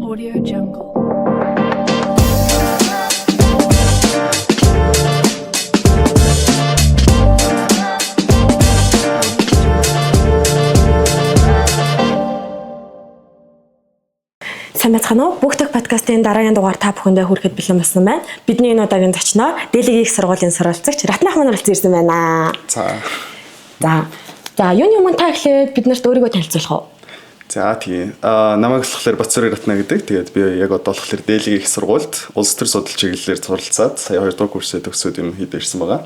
Audio Jungle. Сайн байцгаана уу? Бүгдх подкастын дараагийн дугаар та бүхэндээ хүрэхэд бэлэн болсон байна. Бидний энэ удаагийн зочноо Дэлхийн их сургуулийн сурвалжлагч Ратнах маань оролцож ирсэн байна. За, юуны өмнө та эхлээд биднэрт өөрийгөө танилцуулах уу? За тийм. Намайг болохоор Батцорын Ратна гэдэг. Тэгээд би яг одоо болохоор Дэлхийн их сургуульд улс төр судал чиглэлээр суралцаад сая 2 дугаар курсээ төгсөөд юм хийд ирсэн байгаа.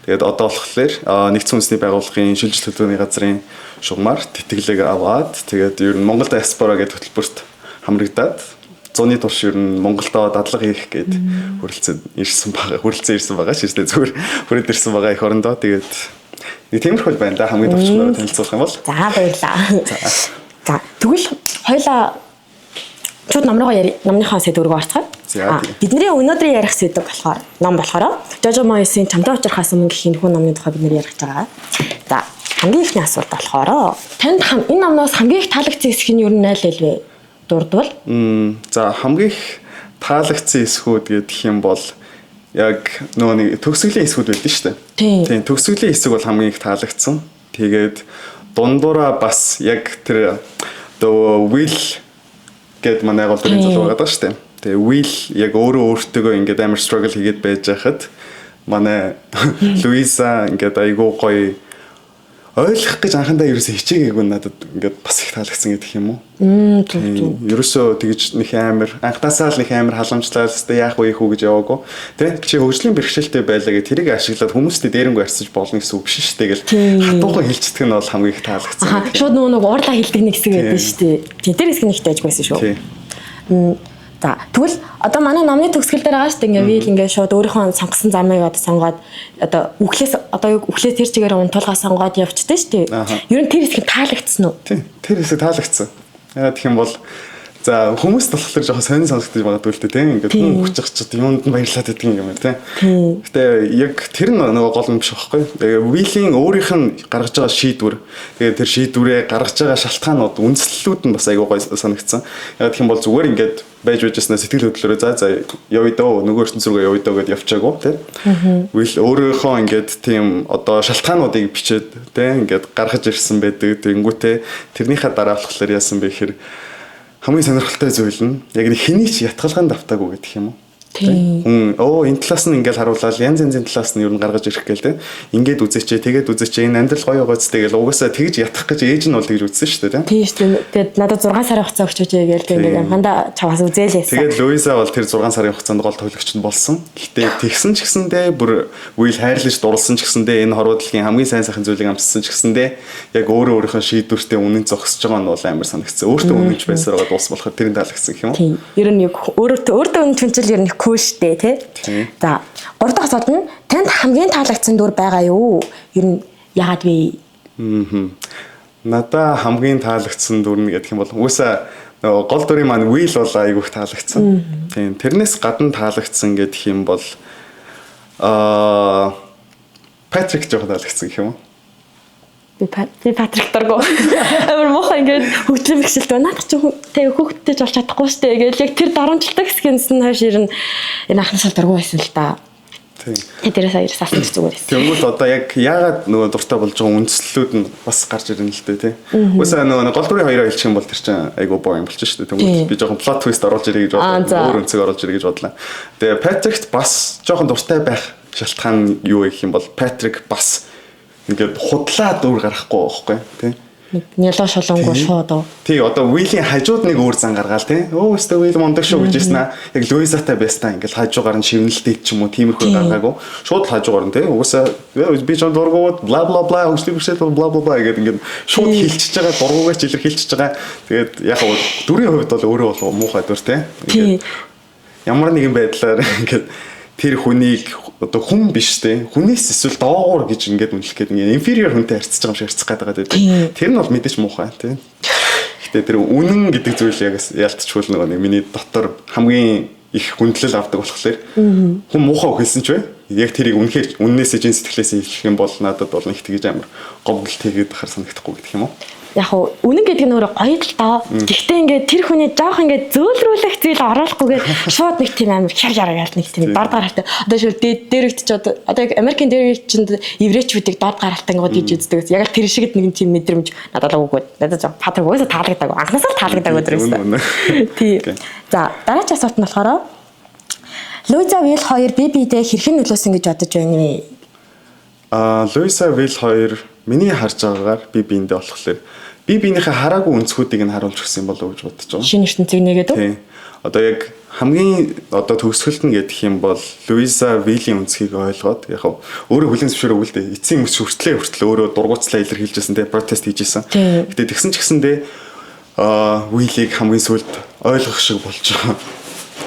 Тэгээд одоо болохоор нэгдсэн үндэсний байгууллагын шилжилт хөтөлбөрийн газрын шугамар тэтгэлэг аваад тэгээд ер нь Монгол диаспора гэдэг хөтөлбөрт хамрагдаад зуны турш ер нь Монголдоо дадлага хийх гээд хүрэлцэн ирсэн байгаа. Ширсдээ зүгээр хүрээд ирсэн байгаа их орондоо. Тэгээд нэг тиймэрхүү байна да хамгийн төвчнөөр танилцуулах юм бол. За баярлалаа. За тэгвэл хоёлаа шууд ном руу номныхаа сэдвүүрөө орцгоо. Бидний өнөөдрийн ярих сэдв болохоор ном болохоор Жожо Моёсын Чамтай уулзрахаас өмнө гэх энэ хүн номны тухай бид нэр ярих гэж байгаа. За хамгийн ихний асуулт болохоор танд энэ номноос хамгийн их таалагдсан хэсэг нь юу нэлээ вэ? Дурдвал? За хамгийн их таалагдсан хэсгүүд гэх юм бол яг нөгөө төгсгөлийн хэсгүүд байдаг шүү дээ. Тийм төгсгөлийн хэсэг бол хамгийн их таалагдсан. Тэгээд дундуура бас яг тэр Will гэд манай гол дүрийн залуу байгаа шүү дээ. Тэгээ Will яг өөртөөгөө ингээд амар struggle хийгээд байж хахад манай Луиза ингээд айгуу гоё ойлгох гэж анхандаа ерөөсөө хичээгээгүй надад ингээд бас их таалагдсан гэдэг юм уу? Ерөөсөө тэгж нэг амар анхнаасаа л нэг амар халамжлал өстэй яах вэ хүү гэж яваагүй. Тэ чи хөгжлийн бэрхшээлтэй байлаа гэх тэрийг ашиглаад хүмүүстээ дээрэнгүй арчиж болно гэсэн үг биш шүү дээ гэл хатуухан хэлцдэг нь бол хамгийн их таалагдсан. Шууд нөгөө уурлаа хэлдэг нэг хэсэг байдаг шүү дээ. Тэр хэсэг нэгтэй ажигбайсан шүү. За тэгвэл одоо манай номны төгсгөл дээр байгаа шүү дээ. Ингээ Will ингээ шууд өөрийнхөө сонгосон замыг одоо сонгоод одоо үхлээс тэр чигээр унтуулгаа сонгоод явчихдээ шүү дээ. Ер нь тэр хэсэг таалагдсан уу? Тийм. Тэр хэсэг таалагдсан. Яа гэх юм бол за хүмүүс болохоор жоохон сонир сонсогдож магадгүй л дээ. Ингээ хүн хүчиж чад юунд нь баярлаад байдаг юм байна тийм. Гэтэ яг тэр нөгөө гол юм биш байхгүй. Тэгээ Will-ийн өөрийнх нь гаргаж байгаа шийдвэр тэгээ тэр шийдвэрээ гаргаж байгаа шалтгаанууд үндслэлүүд нь бас айгүй гоё санагдсан. Яа гэх юм бол зүгээр ингээд байж байжснаа сэтгэл хөдлөлөөрөө за явъя дөө нөгөө ертөнц рүүгээ явъя дөө гэдээ явчаагүй тийм. Will өөрийнхөө ингээд тийм одоо шалтгаануудыг бичээд тийм ингээд гаргаж ирсэн байдаг. Тэнгүүтээ тэрнийхээ дараа болохоор яасан бэ гэхээр хамгийн сонирхолтой зүйл нь яг нэг хэний ч ятгалгаан давтаагүй гэдэг юм уу? Хүн энэ талаас нь ингээл харуулаад янз янзын талаас нь юу н гаргаж ирэх гээл те. Ингээд үзээчээ, тэгээд үзээчээ энэ амьдрал гоё гоцтэй гэл угаасаа тэгж ятгах гэж ээж нь бол тэгж үзсэн шүү дээ тийм шүү дээ. Тэгээд надад 6 сарын хугацаа өгч гээл ингээд амханда чаваас үзээлээсэн. Тэгээд Луиза бол тэр 6 сарын хугацаанд гол тоглогч нь болсон. Гэхдээ тэгсэн ч гэсэндээ бүр Will хайрлаж дурлсан ч гэсэндээ энэ хорвоодлын хамгийн сайн сайхан зүйлийг амссан ч гэсэндээ яг өөрийнхөө шийдвэртээ үнэн зогсож байгаа нь бол амар санагдсан. Өөртөө үнэнч байсараа дуус болохоор тэрийн таалагдсан гэх юм уу? Тийм. Ер нь өөртөө үнэн хүнчил ер нь кул штэ тий. За 3 дахь асуулт нь танд хамгийн таалагдсан дүр байгаа юу? Ер нь яагаад вэ? Надаа хамгийн таалагдсан дүр нь гэдэг юм бол угаасаа гол дүрийн маань Will бол айгүйх таалагдсан. Тийм. Тэрнээс гадна таалагдсан гэдэг юм бол Patrick жоохон таалагдсан гэх юм уу? Би Патрик дургу. Амар муухай ингээд хөгжлийн бэрхшээлтэй. Наадах чи тэг хөгтөж болж чадахгүй штэ. Ингээд яг тэр дарамжлалтай хэсгээс нь хойш ер нь энэ анхнаасаа дургу байсан л да. Тийм. Тэрээс аяр сасан зүгээр байсан. Тэгвэл одоо яг яагаад нөгөө дуртай болж байгаа үндслэлүүд нь бас гарч ирнэ л дээ тий. Үгүй нөгөө гол дүрийн хоёроо хэлчих юм бол тэр чинь айгу боон болчих штэ. Тэгвэл би жоохон plot twist оруулж ирэх гэж бодлоо. Өөр өнцөг оруулж ирэх гэж бодлоо. Тэгээ Patrick бас жоохон дуртай байх шалтгаан юу гэх юм бол Patrick бас ингээд худлаа дүр гарахгүй байхгүй тий. Нялаа шолонгоо шууд уу. Тий одоо Will-ийн хажууд нэг өөр зан гаргаал тий. Өөстөө Will мондөг шүү гэж хэлсэн аа. Яг Луизатай байстаа ингээд хажуугаар нь шивнэлтэй ч юм уу тиймэрхүү гаргаагүй. Шууд хажуугаар нь тий. Угаасаа би ч дургууд бла бла бла хөгжлийн бэрхшээл бла бла бла гэдэг ингээд шууд хилчиж байгаа дургуугаач илэрхийлчихэж байгаа. Тэгээд яг дүрийн хувьд бол өөрөө бол муухай дүр тий. Ямар нэгэн байдлаар ингээд тэр хүнийг одоо хүн биш те хүнээс эсвэл доогуур гэж ингээд үнэлэх гээд ингээд inferior хүнтэй харьцаж байгаа юм шиг харьцах гэдэг байдаг. Тэр нь бол мэдээж муухай те. Гэтэ тэр үнэн гэдэг зүйл яг ялтчгүй нөгөө нэг миний дотор хамгийн их хүндлэл авдаг болохоор хүн муухай хэлсэн ч бай. Яг тэрийг үннээсээ чин сэтгэлээсээ хэлэх юм бол надад бол нэг тэгэж амар говьлт хийгээд хар санагдахгүй гэдэг юм уу? яг үнэн гэдэг нь өөрөө гоё л доо. Гэхдээ ингээд тэр хүний жоох ингээд зөөлрүүлэх зүйл оруулахгүйгээр шууд нэг тийм амар хяр ял нэг тийм дор гаралтай. Одоо шил дээрэгч одоо яг Америкийн дээрэгчэнд еврейчүүдийг дор гаралтай ингээд гэж үздэг. Яг л тэр шигэд нэг тийм мэдрэмж надад өгөөд. Надад жоо патрик уусаа таалагддаг. Анхнаасаа л таалагддаг өдрөөс. Тий. За дараагийн асуулт нь болохоор Луиза Вил 2 бие биедээ хэрхэн нөлөөсөн гэж бодож байна вэ? Луиза Вил 2 миний харж байгаагаар бие биендээ болохоор бие биенийхээ хараагүй өнцгүүдийг нь харуулж өгсөн юм болов уу гэж бодож байгаа. Шинэ ертөнцийг нэгээд үү? Тийм. Одоо яг хамгийн одоо төгсгөлт нь гэдэг юм бол Луиза Вилийн өнцгийг ойлгоод яг өөрөө хүлэн зөвшөөрөв л дээ. Эцсийн мөс хүртлээ өөрөө дургуутслаа илэрхийлжсэн те протест хийжсэн. Гэтэ тэгсэн ч гэсэндээ Вилийг хамгийн сүүлд ойлгох шиг болж байгаа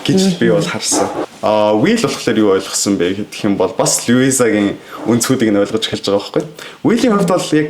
гэж би бол харсан. Will болохоор юу ойлгосон бэ гэх юм бол бас Луизагийн өнцгүүдийг нь ойлгож эхэлж байгаа байхгүй. Will-ийн хувьд бол яг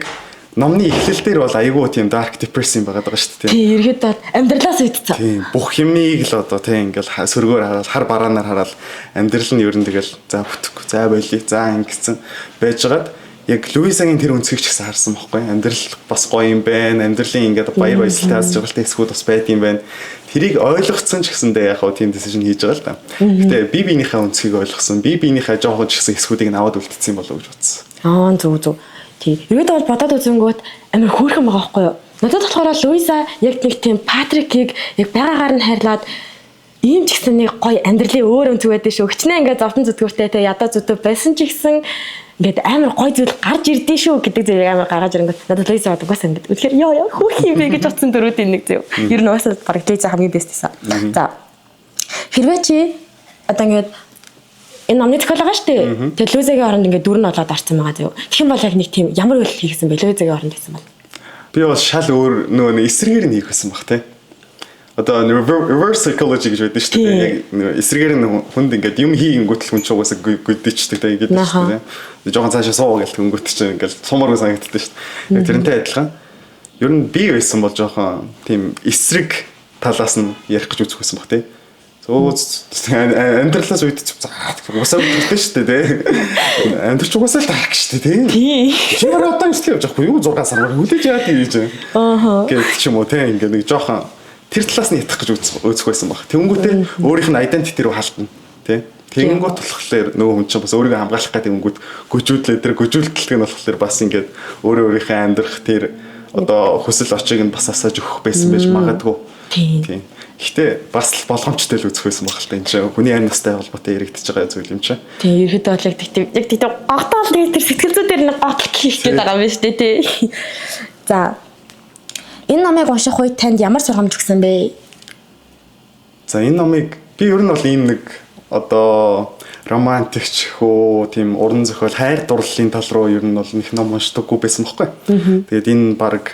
номны эхлэл дээр бол айгүй тийм dark depressing байгаад байгаа шүү дээ. Тийм, ерөөд амьдралаас үйдсэн. Тийм, бүх юмыг л одоо тийм ингээл сөргөөр хараад хар бараанаар хараад амьдрал нь ер нь тэгэл за бүтэхгүй, за болий, за ингэсэн байжгаад яг Луизагийн тэр өнцгийг ч гэсэн харсан байхгүй. Амьдрал бас гоё юм байна. Амьдралын ингээд баяр баясгалтай аз жаргалтай хэсгүүд бас байд юм байна. Тэрийг ойлгоцсон ч гэсэндээ яг хөө тийм decision хийж байгаа л да. Гэтэ би биенийхээ өнцгийг ойлгосон. Би биенийхээ жоохон ч гэсэн хэсгүүдийг аваад үлдсэн болов гэж бодсон. Зүг. Тий. Ерөөдөө бол бодоод үзэнгүүт амар хөөрхөн байгаа байхгүй юу? Надад болохоор Луиза яг нэг тийм Патрикийг яг байгаагаар нь хайрлаад ийм ч гэсэн нэг гоё амьдралын өөр өнцөг байдаг шүү. Өчнөө ингээд зовтон зүтгүүртэй те ядаа зүтв байсан ч гэсэн ингээд амар гоё зүйл гарч ирдээ шүү гэдэг зэрэг амар гаргаж ирэнгүүт надад Луиза угаасаа ингээд үнэхээр ёо хөөх юм бэ гэж бодсон дөрүүдийн нэг зөв. Ер нь угаасаа бараг Луиза хамгийн бест байсан. За. Хэрвээ чи одоо ингээд энэ номны зохиол байгаа шүү дээ. Тэгээ Луизагийн оронд ингээд дүр нь болоод арцсан байгаа зөв. Тэгэх юм бол яг нэг тийм ямар үйл хийсэн бэ Луизагийн оронд гэсэн бол. Би бол шал өөр нөгөө эсрэгээр нь хийх байсан баг те. Одоо reverse psychology гэж байдаг шүү дээ. Яг эсрэгээр нь хүнд ингээд юм хийгэнгүүт л хүн ч угаасаа гүйдчихдэг те гэдэг шүү дээ. Жохон цаашаа суу гэл хөнгөт чинь ингээд сумаар санагддаг шүү дээ. Яг тэрнтэй адилхан. Ер нь би байсан бол жохон тийм эсрэг талаас нь ярих гэж үзэх байсан баг те. Амьдралаас үйдчих угаасаа үлдээ шүү дээ тий. Амьдрч угаасаа л дарах шүү дээ тий. Чи одоо ингэж явж байхгүй юу 6 сар хүлээж яадаг гэж. Гэт ч юм уу тий ингээ нэг жоохон тэр талаас нь ятгах гэж үзэх байсан баг. Тэнгүүтээ өөрийнх нь identity рүү халдна тий. Тэнгүүт болохоор нөгөө хүн чинь бас өөрийгөө хамгаалах гэдэг өнгөт гүжүүлээ тэр гүжүүлэлтг нь болохоор бас ингээд өөрийнхөө амьдрах тэр одоо хүсэл очийг нь бас асааж өгөх байсан байж магадгүй. Тий. Гэхдээ бас болгоомжтой л үзэх байсан баг л та энэ чинь хүний амь настай холбоотой яригдчихэж байгаа зүйл юм чинь. Тий, ерөөдөө бол яг тийм гогтоол тэр сэтгэл зүйдээр нэг готлох хэрэгтэй байгаа юм байна шүү дээ тий. За. Энэ номыг унших үед танд ямар сургамж өгсөн бэ? За энэ номыг би ер нь бол ийм нэг одоо романтикч хөө тийм уран зохиол хайр дурлалын тал руу ер нь бол нэг ном уншдаггүй байсан байхгүй. Тэгээд энэ баг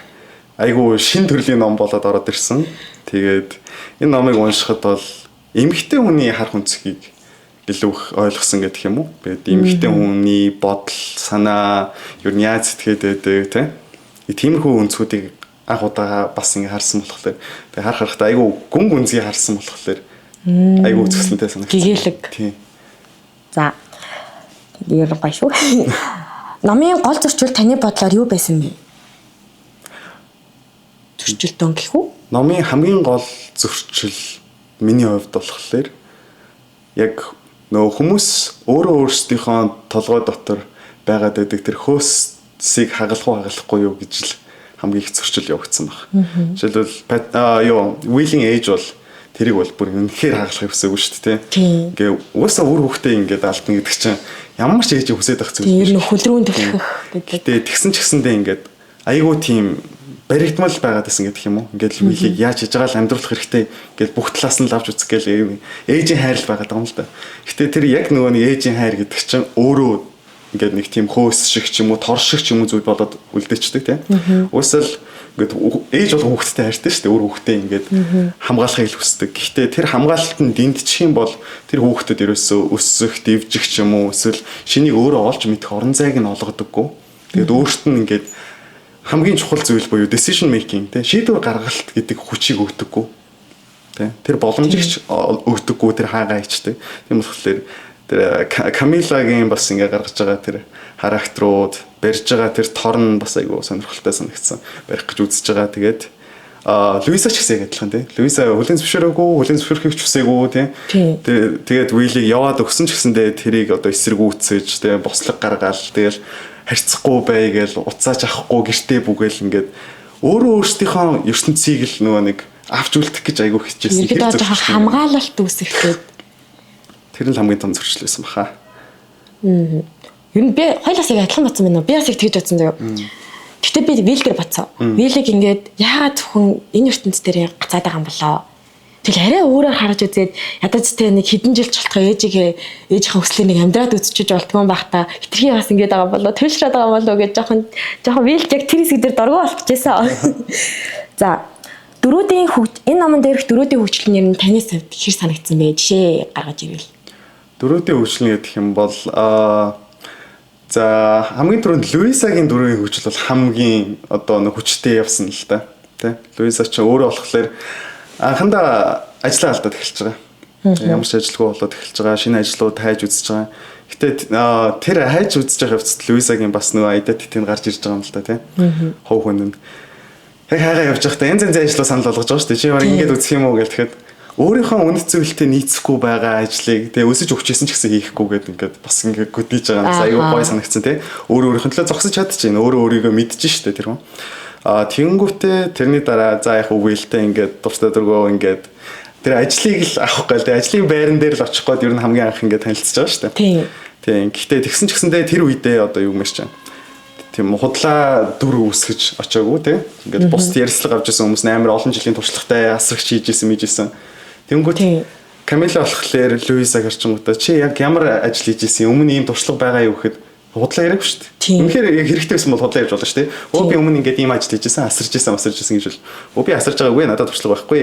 айгүй шин төрлийн ном болоод ороод ирсэн. Тэгээд энэ номыг уншихад бол эмэгтэй хүний харах өнцгийг илүү их ойлгосон гэдэг юм уу? Тэгээд эмэгтэй хүний бодол, санаа, ер нь яаж сэтгэхэд байдаг тийм. Тиймэрхүү өнцгүүдийг анх удаа бас ингэ харсан болохоор тэгээд харахад айгүй гүн гүнзгий харсан болохоор айгүй үзэсгэлэнтэй санагдсан. Гэгээлэг. Тийм. За. Тэгээд гоё шүү. Номын гол зөрчил таны бодлоор юу байсан бэ? Зөрчилтөн гэх үү? Номын хамгийн гол зөрчил миний хувьд болохоор яг нөгөө хүмүүс өөрөө өөрсдийнхөө толгой дотор байгаад байдаг тэр хөөсийг хагалахгүй юу гэж л хамгийн их зөрчил явагдсан баг. Жишээлбэл Will-ийн age бол тэрийг бол бүр үнэхээр хагалах хэрэгсээгүй шүү дээ тийм. Ингээ угаасаа үр хөвгтэй ингээд алдна гэдэг чинь ямар ч ээж хүсэж байх зүйл. Тэр нь хөлрүүн төвлөх гэдэг. Тэгээ тэгсэн ч гэсэндээ ингээд айгүй тийм баригдмал байгаад байсан гэдэг юм уу? Ингээд Will-ийг яаж хийж байгаа л амьдруулах хэрэгтэй гэж бүх талаас нь лавж үзэх гээл ээжийн хайр л байгаад байгаа юм л да. Гэтэ тэр яг нөгөө нэг ээжийн хайр гэдэг чинь өөрөө ингээд нэг тийм хөөс шиг ч юм уу, тор шиг ч юм уу зүйл болоод үлдээчдэг тийм. Уусаал ингээд ээж бол хүүхэдтэй хайртай шүү дээ. Өөр хүүхдээ ингээд хамгаалахыг л хүсдэг. Гэхдээ тэр хамгаалалт нь дэмдчих юм бол тэр хүүхдэд ерөөсөө өсөх, дэвжих ч юм уу, эсвэл шинийг өөрөө олж мэдэх орон зайг нь олгодоггүй. Тэгээд өөрт нь ингээд хамгийн чухал зүйл буюу decision making тийм шийдвэр гаргалт гэдэг хүчийг өгдөггүй. Тийм тэр боломжийг ч өгдөггүй тэр хаагаа ичдэг. Тийм болохоор тэр Камилагийн бас ингээ гаргаж байгаа тэр характерууд барьж байгаа тэр торн бас айгүй сонирхолтой санагдсан. Барих гэж үзэж байгаа. Тэгээд Луиса ч гэсэн яг адилхан тий. Луиса хүлэн зөвшөөрөхийг ч хүсээгүй тий. Тэгээд Уиллийг яваад өгсөн ч гэсэндээ тэрийг одоо эсэргүүцэж тий бослог гаргаал тэгэл харьцахгүй бай гээл уцаач авахгүй гэртээ бүгээл ингээд өөрийнхөө ертөнцийг л нөгөө нэг авч үлдэх гэж айгүй хичээсэн. Тэр зөв хамгаалалт үүсэхтэй. Тэр нь хамгийн том зөрчил байсан баха. Ер нь би хоёлаас яг адилхан батсан байна уу? Би бас их тэгж бодсон заяа. Гэтэ би Вил дээр батсан. Вилийг ингээд яагаад зөвхөн энэ ертөнц дээр гацаад байгаа юм болоо? Тэгэл арай өөрөөр харж үзээд ядаж тэ нэг хэдэн жил болтгоо ээжийнхээ хүслээр нэг амьдраад үзчихэж болтгоо байхдаа хитрхи бас ингээд байгаа болоо төвшраад байгаа болоо гэж жоохон Вил яг тэр хэсэг дээр доргоо болчихжээ. За дөрүүдийн энэ номон дээрх дөрүүдийн хөгжил нэр нь таны хувьд хэр санагдсан бэ? Жишээ гаргаж ирвэл. Дөрүүдийн хөгжил гэх юм бол за хамгийн түрүүнд Луисагийн дөрүүдийн хөгжил бол хамгийн одоо нэг хүчтэй явсан л та. Тэ? Луиса ч өөрөө болохоор анхандаа ажиллаа алдаад эхэлж байгаа. Ямар ч ажилгүй болоод эхэлж байгаа. Шинэ ажлууд хайж үзэж байгаа. Гэтэ тэр хайж үзэж байгаа хэвчээ Луисагийн бас нөгөө identity-нд гарч ирж байгаа юм л та тий. Хов хүн нь. Яг хайгаа явж байхдаа янз янзын ажлаа санал болгож байгаа шүү дээ. Чи ямар ингэж үзэх юм уу гэл тэгэхэд өөрийнхөө үнэт зүйлтэй нийцэхгүй байгаа ажлыг тэгээ өсөж өгчээсэн ч гэсэн хийхгүй гэдэг ингээд бас ингээд гүдэж байгаа юм. Аюу гой санагдсан тий. Өөрийнхөө төлөө зогсож чадчихээн. Өөрийгөө мэдэж штэ тэр хүн. Тэнгүүтээ тэрний дараа за яг үгэлтэй ингээд дуртай дургоо ингээд тэр ажлыг л авах гал тэр ажлын байран дээр л очих гээд ер нь хамгийн анх ингээд танилцж байгаа шүү дээ. Тийм. Гэхдээ тэгсэн ч гэсэндээ тэр үедээ одоо юу мэрч чам. Тийм худлаа дүр үүсгэж очоогүй тийм. Ингээд бус ярьслага авч ирсэн хүмүүс амар олон жилийн туршлагатай асрагч хийжсэн мэжсэн. Тэнгүүт Камила болохоор Луисаг харчингуудаа чи яг ямар ажил хийжсэн өмнө ийм туршлага байгаа юу гэхэд худлаа яриаггүй шүү дээ. Үнэхээр яг хэрэгтэй байсан бол худлаа ярьж болно шүү дээ. Өө би өмнө ингээд ийм ажил хийжсэн, асарж исэн гэж бол. Өө би асарж байгаагүй надад туршлага байхгүй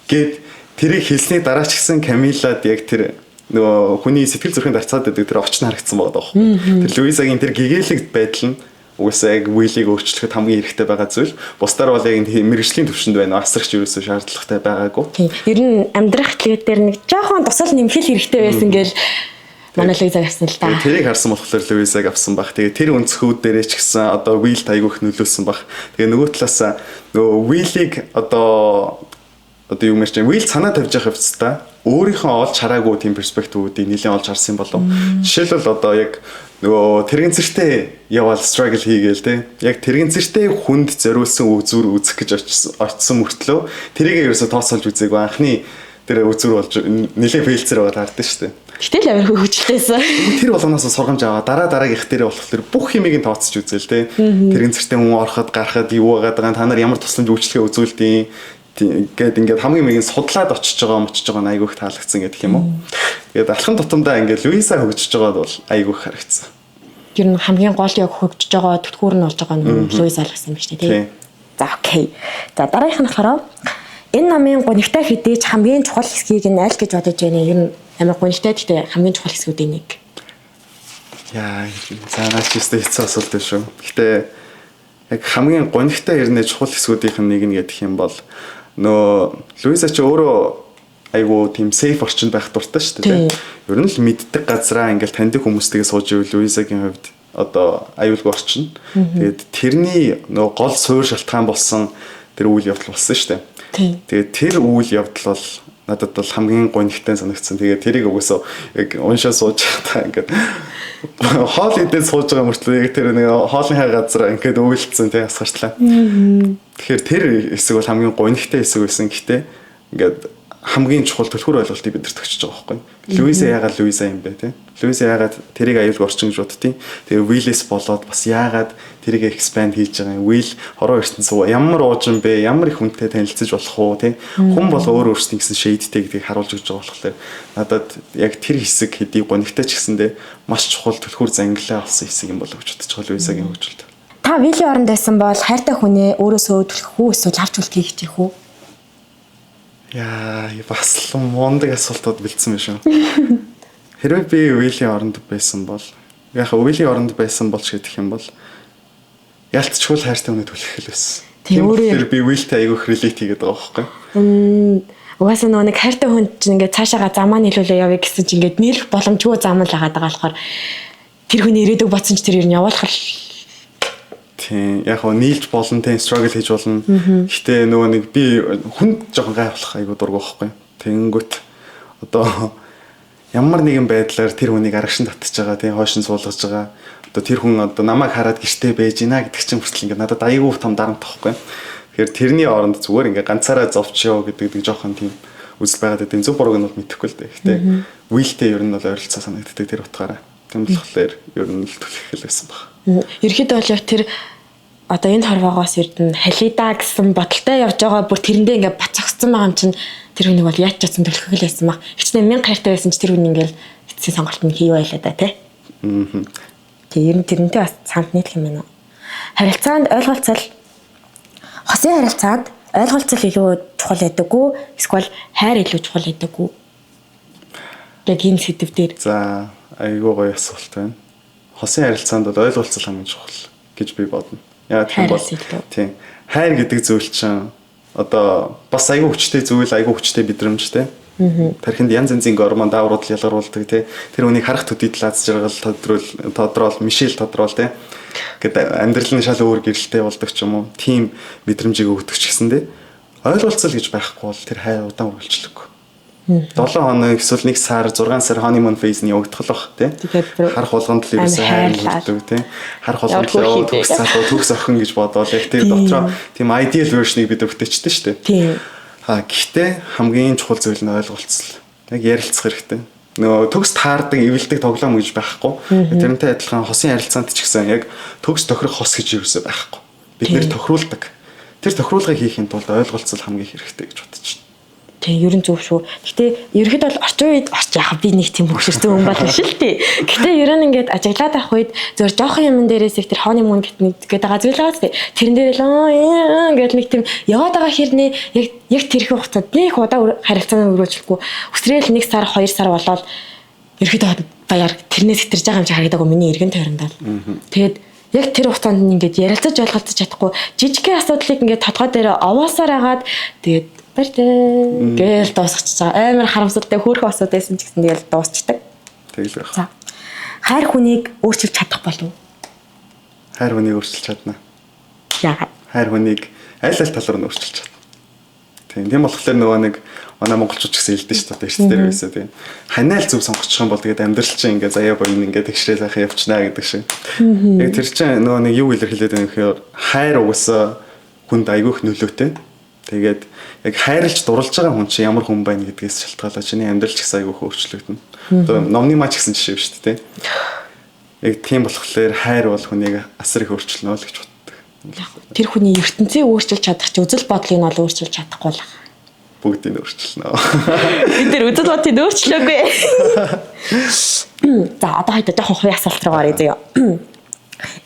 гэд тэрийг хэлсний дараа ч гэсэн Камилад яг тэр нөгөө хүний сэтгэл зүрхэнд арцаад байдаг тэр очно харагдсан байгаа даа. Тэр Луисагийн тэр гэгээлэг байдал нь угсаа яг Уиллийг өөрчлөхөд хамгийн хэрэгтэй байгаа зүйл. Бусдаар бол яг мэрэгжлийн төвшөнд байна. Асрагч ерөөсөө шаардлагатай байгаагүй. Тийм. Ер нь амьдрах хэлээр дээр нэг жоохон тусал нэмхэл хэрэгтэй байсан гэл манай Луисаг авсан л да. Тэрийг харсан болохоор Луисаг авсан баг. Тэгээ тэр өнцгүүд дээрээ ч гэсэн одоо Уилл айгүйх нөлөөлсөн баг. Тэгээ нөгөө талаас нөгөө Уиллийг одоо юу мэрч Уилл санаа тавьж явах хэвчээ өөрийнхөө олж хараагүй тийм перспективүүдийг нэлээд олж харсан болов. Жишээлбэл одоо яг нөгөө тэрэгэн цэртэй яваал struggle хийгээл те. Яг тэрэгэн цэртэй хүнд зориулсан үзүр үзэх гэж очсон мөртлөө тэрийг ерөөсө тооцоолж үзээгүй анхны тэр үзүр болж нэлээд фейлцэр байгаа хардаг шүү дээ. Гэтэл амар хөвчлээсэн. Тэр болгоноос сургамж аваа дараагийнх дээрээ болохоор бүх юмыг тооцож үзээл те. Тэрэгэн цэртэй хүн ороход гарахад юу байгаад байгаа та нар ямар тусламж үйлчлэгээ үзүүлдэв ингээд хамгийн мэгэн судлаад очиж байгаа нь айгүйх таалагдсан гэдэг юм уу. Тэгээд алхан тутамдаа ингээд Луиса хөгжиж байгаад бол айгүйх харагдсан. Ер нь хамгийн гол яг хөгжиж байгаа түтгүүр нь болж байгаа нь Луиса л гэсэн юм шүү дээ тий. За окей. За дараагийнх нь болохоор энэ намын гонигтай хэдийч хамгийн чухал хэсгийг нь аль гэж бодож байна? Ер нь амар гонигтай гэхдээ хамгийн чухал хэсгүүдийн нэг. Яа, за наач өстэй хэцүү асуулт байна шүү. Гэхдээ яг хамгийн гонигтай ирнэ чухал хэсгүүдийнх нь нэг нь гэдэг юм бол нөө Луиса ч өөрөө айгуу тийм сейф орчинд байх дуртай шүү дээ. Ер нь л мэддэг газраа ингээл таньдаг хүмүүстэйгээ сууж ивэл Луисагийн хувьд одоо аюулгүй орчин. Тэгээд тэрний нөө гол суур шалтгаан болсон тэр үйл явдал болсон шүү дээ. Тэгээд тэр үйл явдал бол надад бол хамгийн гонигтай санагдсан. Тэгээд тэрийг угсаа яг уншаа сууж та ингээд хоол идээд сууж байгаа мөртлөө яг тэр нэг хоолны газар ингээд үйлцсэн тий асгарчлаа. Тэгэхээр тэр хэсэг бол хамгийн гонигтай хэсэг байсан. Гэхдээ ингээд хамгийн чухал төлхөр ойлголтыг бидэрт өгч байгаа байхгүй. Луиса яагаад Луиса юм бэ те? Луиса яагаад тэрийг аюулгүй орчин гэж боддیں۔ Тэгээ Уиллээс болоод бас яагаад тэрийг expand хийж байгаа юм? Уилл хороо ертөнц ямар уужин бэ? Ямар их хүнтэй танилцаж болох уу те? Хүн бол өөр өөрсдийн гэсэн шийдтэй гэдгийг харуулж өгч байгаа болохоор надад яг тэр хэсэг хэдий гонигтай ч гэсэндээ маш чухал төлхөр зангилаа олсон хэсэг юм болов гэж бодож байгаа Луисагийн хөгжилд. Та Виллийн оронд байсан бол хайртай хүнээ өөрөөсөө төлөх үү эсвэл авч үлдэхийг хичээх үү? Яа, бас л мундаг асуултууд бэлдсэн байна шүү. Хэрвээ би Уиллийн оронд байсан бол яг Уиллийн оронд байсан бол ч гэдэг юм бол ялцчихвал хайртай хүнээ төлөх хэл байсан. Тийм өөрөө би Уиллтэй айгүйх relate хийгээд байгаа байхгүй. Угаасаа нөгөө нэг хайртай хүн чинь ингээд цаашаага замаа нийлүүлээ явъя гэсэн чинь ингээд нийлэх боломжгүй зам л байгаа болохоор тэр хүний ирээдүг бодсон ч тэр ер нь явуулах л тийм яг хоо нийлж болно тийм struggle хийж болно. Гэтэ нөгөө нэг би хүнд жоохон гайхах айгуу дургу байхгүй. Тэнгүүт одоо ямар нэгэн байдлаар тэр хүнийг арагшин татчихж байгаа тийм хойшин суулгаж байгаа. Одоо тэр хүн одоо намайг хараад гэртээ байж гинэ гэдэг чинь хүртэл ингээд надад айгүй том дарамт тахгүй. Тэгэхээр тэрний оронд зүгээр ингээд ганцаараа зовчихё гэдэг жоохон тийм үзэл байгаад байгаа. Зөв бурууг нь бол мэдэхгүй л дээ. Гэтэ wheel-тэй ер нь бол ойролцоо санагддаг тэр утгаараа. Тийм болохоор ер нь л түлхэх л байсан баг. Ерхэд бол яг тэр одоо энэ хорвоогоос эрдэнэ халидаа гэсэн бодолтой явж байгаа бүр тэрэндээ ингээд бацагцсан байгаа юм чинь тэр хүнийг бол яаж ч чадсан төлөхөг л байсан баг. Хичнээн 1000 хайртай байсан ч тэр хүн ингээд эцсийн сонголт нь хий байлаа да тий. Тэг ер нь тэрнтэй бас цаанд нийлэх юм байна. Харилцаанд ойлголцол хосын харилцаанд ойлголцол илүү чухал байдаггүй эсвэл хайр илүү чухал байдаггүй. Яг энэ сэдв дээр. За айгүй гоё асуулт байна. Хосын харилцаанд бол ойлголцол хамгийн чухал гэж би бодно. Яг тийм бол тийм. Хайр гэдэг зүйл чинь одоо бас айгүй хүчтэй зүйл, айгүй хүчтэй бидрэмжтэй. Тархинд янз янзын гормон дааврууд ялгаруулдаг тий. Тэр үнийг харах төдий талаас жаргал тодорхойл, мишэл тодорхойл тий. Гэт амьдрал нь шал өөр гэрэлтэй болдог ч юм уу. Тийм бидрэмжийг өгдөг ч гэсэндээ ойлголцол гэж байхгүй бол тэр хайр удаан үргэлжлэхгүй. 7 хоног эсвэл 1 сар 6 сар honeymoon phase нь явагдах л бах тий. Харах болгонд л ерөөсөө хайр үлддэг тий. Харах болгонд төгс залуу төгс охин гэж бодвол яг тэр дотроо тийм ideal version-ыг бид өвтөчтэй шүү дээ. Тийм. Гэхдээ хамгийн чухал зүйл нь ойлголцол. Яг ярилцах хэрэгтэй. Нөгөө төгс таардаг, эвэлдэг тоглоом гэж байхгүй. Тэрнтэй адилхан хосын харилцаанд ч гэсэн яг төгс тохирох хос гэж ерөөсөө байхгүй. Бид нэр тохируулдаг. Тэр тохируулгыг хийхин тулд ойлголцол хамгийн хэрэгтэй гэж бодож байна. Тийм, ерөн зөв шүү. Гэтэ ерхэд бол орчин үед яг би нэг тийм хөвгшөрсөн хүн бол биш л тий. Гэтэ ерөн ингээд ажиглаад авах үед зөв жоохон юм дээрээс их тэр honeymoon гэдэг байгаа зүйл байгаа тий. Тэрэн дээр л ингээд нэг тийм яваад байгаа хэрнээ яг тэрхүү хугацаанд нэг удаа харилцааны өргөжлөхгүй өсрөөл 1 сар 2 сар болоод ерхэд баяр тэрнээс хэтэрж байгаа юм чи харагдаагүй миний эргэн тойрондоо. Тэгээд яг тэр хугацаанд ингээд ярилцаж ойлголцож чадахгүй жижигхэн асуудлыг ингээд тодгой дээр овоосоор агаад тэгээд гээл дуусчихж байгаа. Амар харамсалтай хөөрхөн осууд байсан ч гэсэн тэгэл дуусчдаг. Тэгэл байх. За. Хайр хүнийг өөрчилж чадах болов уу? Хайр хүнийг өөрчилж чадна. Яагаад? Хайр хүнийг аль талаар нь өөрчилж чадна. Тийм болохоор нөгөө нэг манай монголчууд ч гэсэн хэлдэг шүү дээ. Эрт дээр байсан тийм. Ханиал зөв сонгочих юм бол тэгээд амьдрал чинь ингээ заяа боён ингээ тэгшрээ сайхан явчихнаа гэдэг шиг. Яг тэр чинь нөгөө нэг юу илэрхийлээд байгаа юм гэхээр хайр угаасаа хүнд айгүйх нөлөөтэй. Тэгээд яг хайрлж дурлж байгаа хүн чинь ямар хүн байна гэдгээс шалтгаалаад чиний амьдрал ч гэсэн айгүйх өөрчлөгдөнө. Одоо номны маач гэсэн жишээ шүү дээ. Яг тийм болохоор хайр бол хүнийг асар их өөрчилнө л гэж боддог. Тэр хүний ертөнцийг өөрчилж чадах чи үзэл бодлыг нь бол өөрчилж чадахгүй л. Бүгдийг нь өөрчилнө. Бид тэр үзэл бодлыг өөрчлөөгүй. За одоо хойд жоохон хувийн асуулт руу оръё зөө.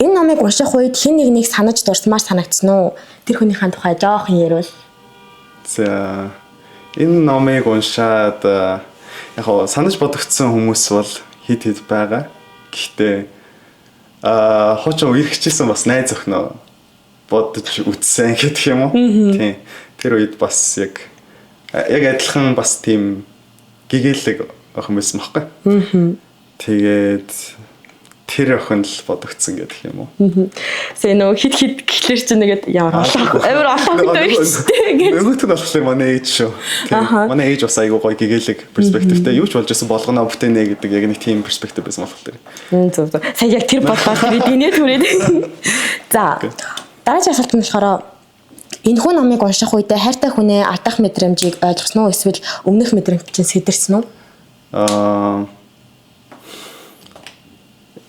Энэ номыг унших үед хэн нэгнийг санаж дурсмаар санагдсан уу? Тэр хүнийхэн тухай жоохон ярил. За энэ номыг уншаад яг санаж бодогдсон хүмүүс бол хэд байгаа. Гэхдээ хуучин үеэр хичээсэн бас найз охиноо бодож үтсэн гэх юм уу? Тийм. Тэр үед бас яг адилхан бас тийм гэгээлэг охин байсан байхгүй. Тэгээд тэр охин л бодогдсон гэдэг юм уу? Сэ нөө хит гэхлээр чи нэгэд ямар амар олон гэдэг. Нөгөөт нь болохоор манай ээж шүү. Манай ээж бас айгуу гоё гэгээлэг перспективтэй юу ч болж байсан болгоно бүтээнэ гэдэг яг нэг тийм перспектив байсан болохоор. Зөв. Сая яг тэр бодлоо тэр динэ түрээд. За. Дараагийн асуулт нь болохоор энэхүү номыг унших үедээ хайртай хүнээ алдах мэдрэмжийг ойлгосноо эсвэл өмнөх мэдрэмж чинь сэтэрсэн үү?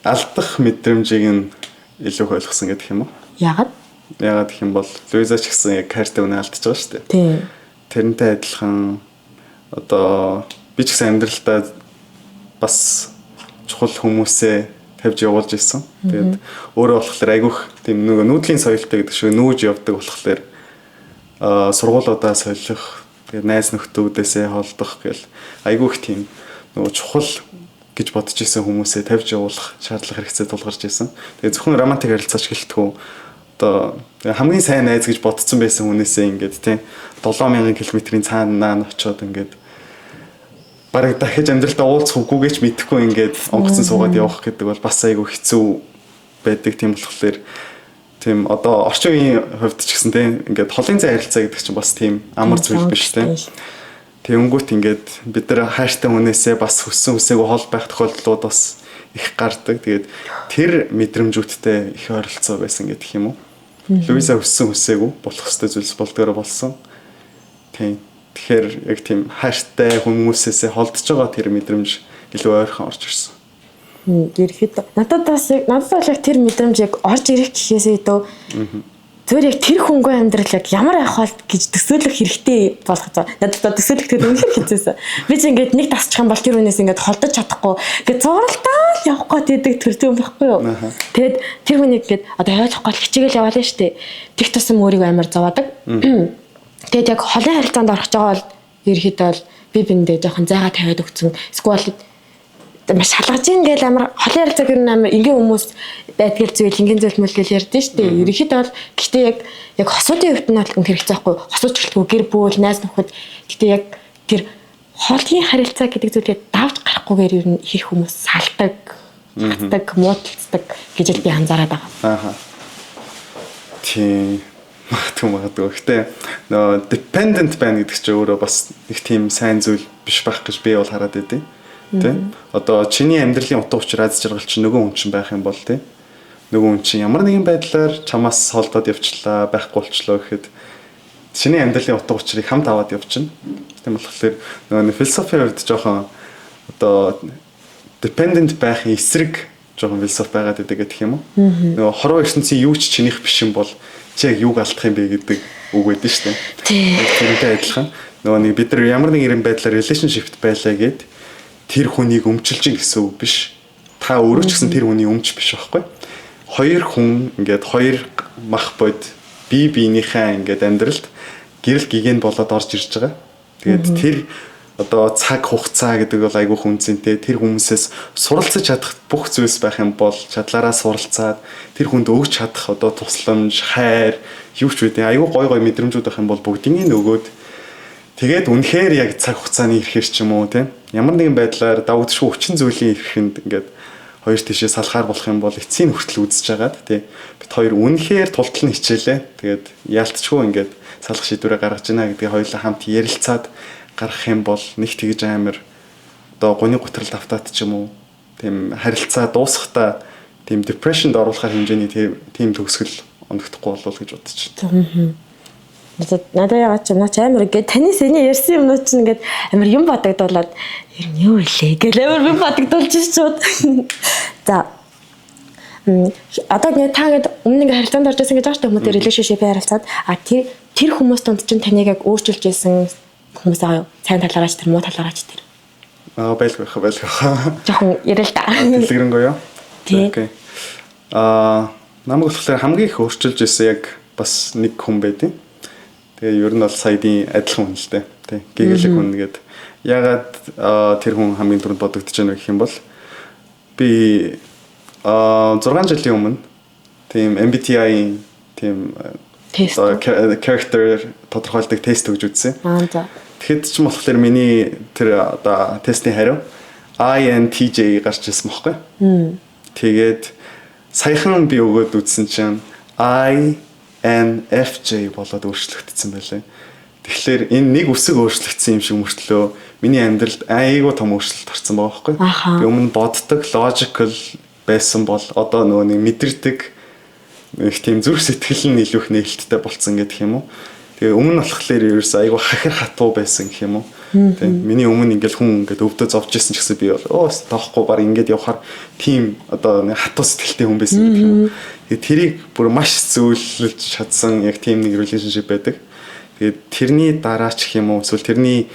Алдах мэдрэмжийг нь илүү ойлгосон гэдэг юм уу? Яагаад? Яагаад гэх юм бол Луиза ч гэсэн яг хайртай хүнээ алдчихж байгаа шүү дээ. Тийм. Тэрнтэй адилхан одоо би ч гэсэн амьдралдаа бас чухал хүмүүсээ тавьж явуулж ирсэн. Тэгээд өөрөө болохоор айгүйх тийм нөгөө нүүдлийн соёлтой гэдэг шиг нүүж явдаг болохоор сургуулиудаа солих, тэгээд найз нөхдүүдээсээ холдох гэл айгүйх тийм нөгөө чухал гэж бодож исэн хүмүүсээ тавьж явуулах шаардлага хэрэгцээ тулгарч исэн. Тэгээд зөвхөн романтик харилцаач гэлтгүү одоо хамгийн сайн найз гэж бодсон байсан хүнээсээ ингээд тий 7000 км-ийн цаанаа очиод ингээд бараг дахиж амьдралдаа уулзах үгүйгээч мэдэхгүй ингээд онгоцон суугаад явах гэдэг бол бас айгүй хэцүү байдаг. Тийм болохоор тийм одоо орчин үеийн хувьд ч гэсэн тий ингээд холын зай харилцаа гэдэг чинь бас тийм амар зүйл биш тий. Тэнгүүт ингээд бид нар хайртай хүнээсээ бас хүссэн хүсээгүй хол байх тохиолдлууд бас их гардаг. Тэгээд тэр мэдрэмжүүдтэй их ойролцоо байсан гэдэг юм уу? Луиза хүссэн хүсээгүй болох ёстой зүйлс болдгоор болсон. Тийм. Тэгэхээр яг тийм хайртай хүмүүсээсээ холдож байгаа тэр мэдрэмж илүү ойрхон орж ирсэн. Ерхэд надад бол яг тэр мэдрэмж яг орж ирэх гэхээсээ дөө зүгээр яг тэр хүнгүй амьдрал яг ямар байх вэ гэж төсөөлөх хэрэгтэй болох цаа. Надад төсөөлөх тэр үнэхээр хэцээсэн. Би ч ингээд нэг тасчих юм бол тэр хүнээс ингээд холдож чадахгүй. Ингээд зуралтаа явах гээд тэр зүйл байхгүй юу? Тэгээд тэр хүнийг ингээд одоо ойлгохгүй хичээгээл яваалаа штэ. Тэг тусам өөрийгөө амар зовоодаг. Тэгээд яг холын харилцаанд орох гэж байгаа бол ерөөхдөө бол би биндээ жоохон зайгаа тавиад өгсөн. Эсвэл маш шалгаж ийн гээл амар холын харилцааг ер нь амар ингийн хүмүүс байдгал зүйл ингийн зүйл мөлгөл ярьдэн штэ. Ерөөхдөө бол гэхдээ яг хосуудын хувьд нь бол үнэхээр хэцүү байхгүй. Хосууч гэлтгүй гэр бүл найз нөхөд гэхдээ яг тэр холын харилцаа гэдэг зүйлээ давж гарахгүйгээр ер нь их хүмүүс салдаг, хатдаг, муудалцдаг гэж би анзаараад байгаа. Тийм магадгүй. Гэхдээ нөө dependent байна гэдэг чинь өөрөө бас их тийм сайн зүйл биш байх гэж би бол хараад байдیں۔ Тэ? Одоо чиний амьдралын утга учир аз жаргал чинь нөгөө хүн чинь байх юм бол тэ? Нөгөө хүн чинь ямар нэгэн байдлаар чамаас холдоод явчлаа, байхгүй болчлоо гэхэд чиний амьдралын утга учирыг хамт аваад явчихна. Тийм болохоор нөгөө философийн хувьд жоохон одоо dependent байх эсрэг жоохон философи байгаад байдаг гэх юм уу? Нөгөө хорвоо ертөнцийн юу ч чинийх биш юм бол чи яг юуг алдах юм бэ гэдэг үг байдаг шүү дээ. Тэрнтэй адилхан нөгөө нэг бид нар ямар нэгэн байдлаар relationship-т байлаа гэд тэр хүнийг өмчилж ин гэсэн үг биш. Та өөрөө ч гэсэн тэр хүний өмч биш байхгүй. Хоёр хүн ингээд хоёр мах бод бие биенийхээ ингээд амьдралд гэрэл гигэн болоод орж ирж байгаа. Тэгээд тэр одоо цаг хугацаа гэдэг бол айгүй хүнцэнтэй. Тэр хүмүүсээс суралцаж чадах бүх зүйлс байх юм бол чадлаараа суралцаад тэр хүнд өгч чадах одоо тусламж, хайр, юу ч үгүй айгүй гой гой мэдрэмжүүд байх юм бол бүгднийг нөгөөд тэгээд үнэхээр яг цаг хугацааны ирэхэр ч юм уу тийм ямар нэгэн байдлаар давагдшгүй хүчин зүйлийн ирэхэнд ингээд хоёр тишээ салахаар болох юм бол эцсийн хүртэл үзэж байгаад тийм бид хоёр үнэхээр тултал нь хичээлээ. Тэгээд яалтчгүй ингээд салах шийдвэрээ гаргаж байна гэдгийг хоёулаа хамт ярилцаад гаргах юм бол нэг тэгж амар одоо гуны готрол давтаад ч юм уу тийм харилцаа дуусахтаа тийм depressionд оруулах хэмжээний тийм төгсгөл ондогдохгүй болов гэж бодож байна. Надад яагаад ч наач амар ингээд таны сэний ярьсан юмнууд чинь ингээд амар юм бодогдуулаад ер нь юу илээ гэл амар юм бодогдуулж шууд. За одоо ингээд та ингээд өмнө ингээд харилцаанд орж ирсэн гэж байгаа ч хүмүүстэй relationship-ийн харилцаад тэр хүмүүс донд чинь таныг яг өөрчилж ирсэн хүмүүс аа сайн талаараа ч тэр муу талаараа ч тэр. Байлгүй. Жохон ярил та. Дэлгэрэнгүй юу? Окей. Намайг болохоор хамгийн их өөрчилж ирсэн яг бас нэг хүн байдیں۔ Тэгээ ер нь бол саяны адилхан хүн л дээ. Тэ. Гэгээлэг хүн гэдэг. Ягаад тэр хүн хамгийн түрүүнд бодогдож байна гэх юм бол би 6 жилийн өмнө тийм MBTI тийм character тодорхойлдог тест өгж үзсэн. За. Тэгэхэд ч болохоор миний тэр одоо тестийн хариу INTJ гарч ирсэн бохоггүй. Тэгээд саяхан би өгөөд үзсэн чинь INFJ болоод өөрчлөгдсөн байлаа. Тэгэхээр энэ нэг үсэг өөрчлөгдсөн юм шиг мөртлөө миний амьдралд айгүй том өөрчлөлт орсон байгаа байхгүй. Би өмнө боддог, logical байсан бол одоо нөгөө нэг мэдэрдэг их тийм зүрх сэтгэл нь илүү их нээлттэй болцсон гэдэг юм уу. Тэгээ өмнө болохоор ерөөс айгүй хахир хатуу байсан гэх юм уу. Тийм миний өмнө ингээл хүн ингээд өвдөө зовж ирсэн ч гэсэн би бол тоохгүй баг ингээд явахаар тийм одоо хатуу сэтгэлтэй хүн байсан гэх юм уу. Тэгээ тэрийг бүр маш зөвлөж чадсан яг тийм нэг relationship байдаг. Тэгээд тэрний дараа ч гэх юм уу эсвэл тэрний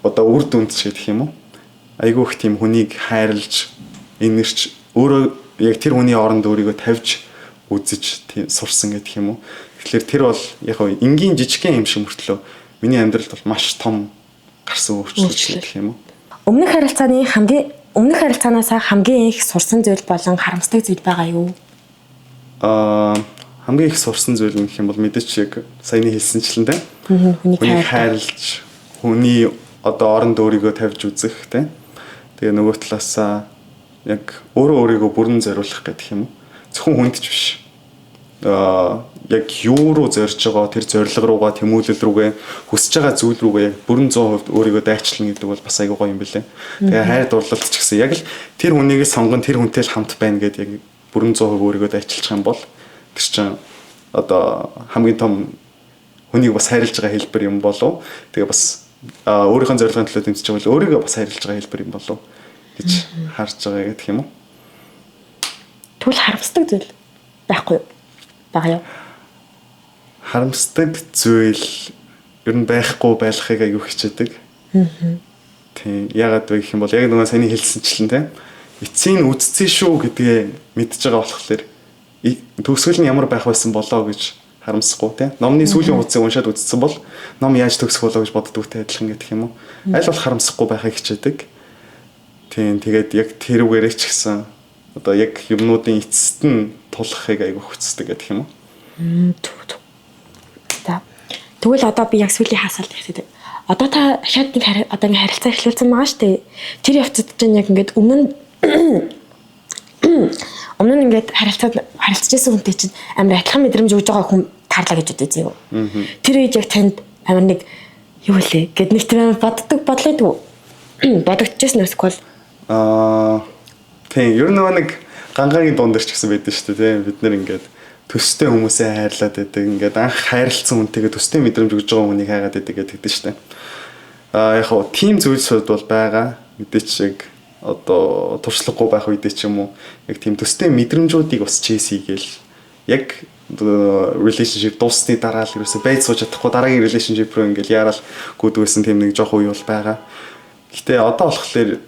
одоо үр дүнд ч гэх юм уу. Айгүй их тийм хүнийг хайрлж энэрч өөрөө яг тэр хүний оронд өөрийгөө тавьж үзэж тийм сурсан гэдэг юм уу. Тэгэхээр тэр бол яг энгийн жижигхэн юм шиг мөртлөө миний амьдралд бол маш том гарсан өөрчлөлт гэх юм уу. Өмнөх харилцаанаас хамгийн их сурсан зүйл болон харамсдаг зүйл байгаа юу? хамгийн их сурсан зүйл нь гэх юм бол мэдээч яг саяны хэлсэнчлэн тэ. Хүний хайрлж, хүний одоо оронд өөрийгөө тавьж үзэх тэ. Тэгээ нөгөө талаасаа яг өөрийгөө бүрэн зориулах гэдэг юм уу? Зөвхөн хүнд ч биш. Яг юу руу зорж байгаа тэр зорилго руугаа тэмүүлэл рүүгээ хүсэж байгаа зүйл рүүгээ яг бүрэн 100% өөрийгөө дайчлна гэдэг бол бас айгүй гоё юм билээ. Тэгээ хайр дурлалт ч гэсэн яг л тэр хүнийг сонгон тэр хүнтэй л хамт байна гэдэг яг бүрэн 100% өөрийгөө дайчилчих юм бол тэр чинь одоо хамгийн том хүнийг бас хайрлаж байгаа хэлбэр юм болов. Тэгээ бас өөрийнхөө зорилгын төлөө тэмцэж байгаа бол өөрийгөө бас хайрлаж байгаа хэлбэр юм болов гэж харж байгаа гэх юм уу? Тэгвэл харамсдаг зүйл байхгүй юу? Бага юу? Харамсдаг зүйл ер нь байхгүй байлгахыг аягүй хичээдэг. Тийм. Яагаад вэ гэх юм бол яг нөгөө саяны хэлсэнчлэн тийм эцсийн үдцсэн шүү гэдгээ мэдж байгаа болохоор төгсгөл нь ямар байх байсан болоо гэж харамсахгүй тийм. Номны сүүлийн хуудсыг уншаад үзсэн бол ном яаж төгсөх болоо гэж боддогтой адилхан гэх юм уу. Аль болох харамсахгүй байхыг хичээдэг. Тийм. Тэгээд яг тэрүүгээрээ ч гэсэн одоо яг юмнуудын эцэст нь тулахыг аягүй хүсдэг гэх юм уу. Тэгвэл одоо би яг сүүлийн хасалт хийдэг. Одоо та дахиад нэг одоо ингэ харилцаа эхлүүлсэн байгаа шүү дээ. Тэр явцад чинь яг ингээд өмнө нь ингээд харилцажсэн хүнтэй чинь амар адилхан мэдрэмж өгж байгаа хүн таарлаа гэж үдээзээ юу. Тэр үед яг танд амар нэг юу хэлээ гэд нэг тийм бодлоо бодогдчихсэн өсгөл. Тийм ер нь нэг гангагийн дундэр ч гэсэн байдсан шүү дээ. Бид нэр ингээд төстэй хүмүүсээ хайрлаад байдаг. Ингээд анх хайрлцсан хүнтэйгээ төстэй мэдрэмж өгж байгаа хүнийг хайгаад байдаг гэдэг шүү дээ. Яг хоо тийм зүйлсүүд бол байгаа. Мэдээч яг одоо туршлагагүй байх үедээ ч юм уу яг тийм төстэй мэдрэмжүүдийг бас чейс хийгээл яг relationship дуусны дараа л ерөөсөй байж сууж чадахгүй дараагийн relationship руу ингээл яарал гүйдгүүлсэн тийм нэг жоох үе бол байгаа. Гэтэ одоо болохоор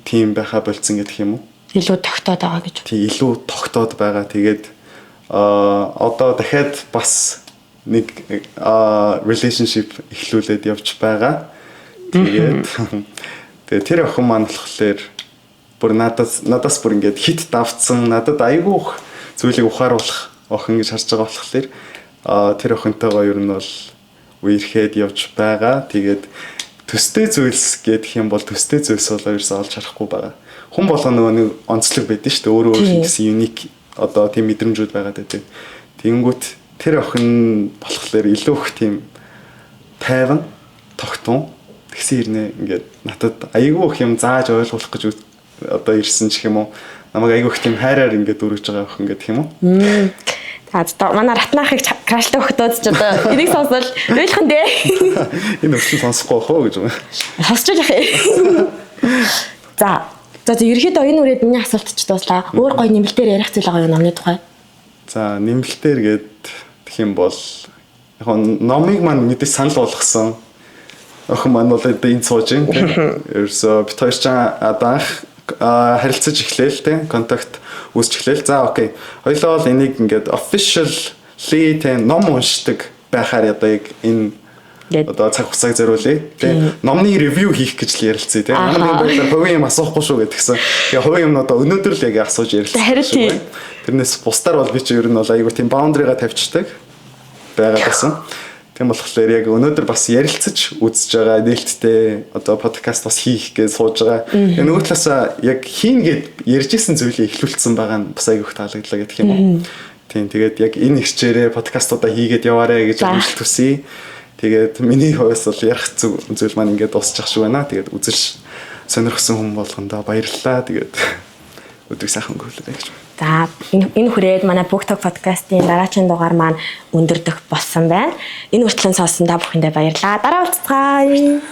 тийм байха болцсон гэдэг юм уу? Илүү тогтоод байгаа гэж. Тийм илүү тогтоод байгаа. Тэгээд одоо дахиад бас нэг relationship эхлүүлээд явж байгаа. Тэгээд тэр охин маань болохоор бүр надаас бүр ингээд хит давцсан надад айгүйх зүйлийг ухааруулах охин гэж харж байгаа болохоор тэр охинтойгоо ер нь бол үерхэд явж байгаа. Тэгээд төстэй зүйлс гэдэг юм бол төстэй зүйлс болоо ерөөсөө олж харахгүй байгаа. Хүн болгоо нөгөө нэг онцлог байдаг шүү дээ. Өөрөө гэсэн юник одоо тийм мэдрэмжүүд байгаад байдаг. Тэнгүүт тэр охин болохоор илүү их тийм тайван, тогтун тэгсэн хэрнээ ингээд надад айгүй их юм зааж ойлгуулах гэж одоо ирсэн ч юм уу. Намайг айгүй их тийм хайраар ингээд өргөж байгаа охин гэдэг юм уу. За манай ратнахыг крашлаа өгдөөд ч одоо энийг сонсвол ойлгох нь дээ. Энэ өчигдөр сонсохгүй байх уу гэж байна. Сонсч яах юм. За ерөөхдөө энэ үрээд миний асуулт ч дууслаа. Өөр гоё нэмэлтээр ярих зүйл байгаа юу номны тухай? За нэмэлтээр гэх юм бол яг номыг маань мэдээж санал болгосон. Охин маань бол энэ сууж юм. Ерөөсөө бит хоёр ч анх харилцаж эхлээл те контакт үүсч эхлээл. За окей. Хоёлоо бол энийг ингээд officially те ном уншдаг байхаар одоо яг энэ одоо цаг хугацааг зориулъя. Тэгээ номны ревю хийх гэж л ярилцъя тий. Манай байдлаар хувийн юм асуухгүй шүү гэдгсэн. Тэгээ хувийн юм одоо өнөөдөр л яг асууж ярилцсан. Тэрнээс бусдаар бол би чи ер нь бол айгүй тийм баундрыга тавьчихдаг байгаад байсан. Тийм болохоор яг өнөөдөр бас ярилцаж үзэж байгаа нээлттэй одоо подкаст бас хийх гэж сууж байгаа. Тэгээ нөгөө талаасаа яг хийн гэд ярьж исэн зүйлийг эхлүүлсэн байгаа нь бас айгүй их таалагдлаа гэх юм уу. Тийм тэгээд яг энэ хичээрээ подкастуудаа хийгээд яваарэ гэж амжилт хүсье. Тэгээд миний хувьд бол ярих зүйл маань ингээд дуусчих шиг байна. Тэгээд үзэж сонирхсан хүн болгондоо баярлалаа. Тэгээд өдрийг сайхан өнгөрүүлээрэй гэж байна. За энэ хүрээд манай BookTok подкастын дараагийн дугаар маань өндөрдөх болсон байна. Энэ хүртэл сонсон та бүхэндээ баярлалаа. Дараа уулзцгаая.